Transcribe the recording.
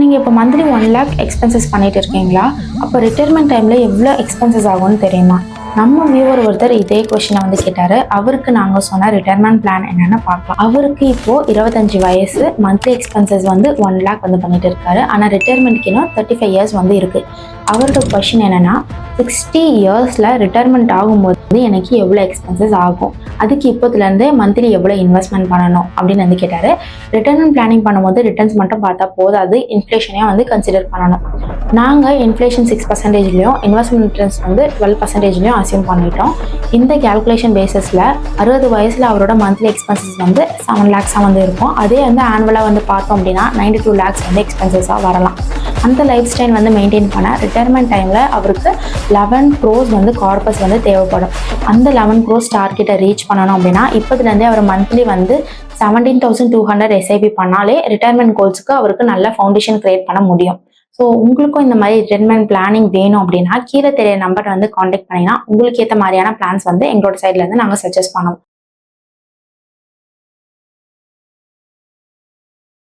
நீங்கள் இப்போ monthly 1 lakh expenses பண்ணிட்டு இருக்கீங்களா? அப்போ ரிட்டையர்மெண்ட் டைமில் எவ்வளோ எக்ஸ்பென்சஸ் ஆகும்னு தெரியுமா? நம்ம வியூவர் ஒருத்தர் இதே கொஷினை வந்து கேட்டார். அவருக்கு நாங்கள் சொன்ன ரிட்டையர்மெண்ட் பிளான் என்னென்னு பார்க்கலாம். அவருக்கு இப்போது 25 வயசு. மந்த்லி எக்ஸ்பென்சஸ் வந்து 1 lakh வந்து பண்ணிட்டு இருக்காரு. ஆனால் ரிட்டையர்மெண்ட்க்கு இன்னும் 35 years வந்து இருக்குது. அவரோட கொஷின் என்னென்னா, 60 yearsல ரிட்டையர்மெண்ட் ஆகும்போது எனக்கு எவ்வளோ எக்ஸ்பென்சஸ் ஆகும், அதுக்கு இப்போதுலேருந்தே மந்த்லி எவ்வளோ இன்வெஸ்ட்மெண்ட் பண்ணணும் அப்படின்னு வந்து கேட்டார். ரிட்டையர்மெண்ட் பிளானிங் பண்ணும்போது ரிட்டர்ன்ஸ் மட்டும் பார்த்தா போதாது, இன்ஃப்ளேஷனையும் வந்து கன்சிடர் பண்ணணும். நாங்கள் இன்ஃப்ளேஷன் 6%லையும் இன்வெஸ்ட்மெண்ட் ரிட்டர்ன்ஸ் வந்து 12%லையும் அசியூம் பண்ணிட்டோம். இந்த கேல்குலேஷன் பேசிஸில் 60 வயசில் அவரோட மந்த்லி எக்ஸ்பென்சஸ் வந்து 7 lakhs வந்து இருக்கும். அதே வந்து ஆனுவலாக வந்து பார்த்தோம் அப்படின்னா 92 lakhs வந்து எக்ஸ்பென்சஸாக வரலாம். அந்த லைஃப் ஸ்டைல் வந்து மெயின்டைன் பண்ண ரிட்டையர்மெண்ட் டைமில் அவருக்கு 11 crores வந்து கார்பஸ் வந்து தேவைப்படும். அந்த 11 crores டார்கெட்டை ரீச் பண்ணணும் அப்படின்னா இப்போதுலேருந்தே அவர் மந்த்லி வந்து 17,200 SIP பண்ணாலே ரிட்டையர்மெண்ட் கோல்ஸுக்கு அவருக்கு நல்ல ஃபவுண்டேஷன் கிரியேட் பண்ண முடியும். ஸோ உங்களுக்கும் இந்த மாதிரி ரிட்டையர்மெண்ட் பிளானிங் வேணும் அப்படின்னா கீழே தெரிய நம்பர் வந்து காண்டாக்ட் பண்ணிங்கன்னா உங்களுக்கு ஏற்ற மாதிரியான பிளான்ஸ் வந்து எங்களோட சைட்லேருந்து நாங்கள் சஜஸ்ட் பண்ணுவோம்.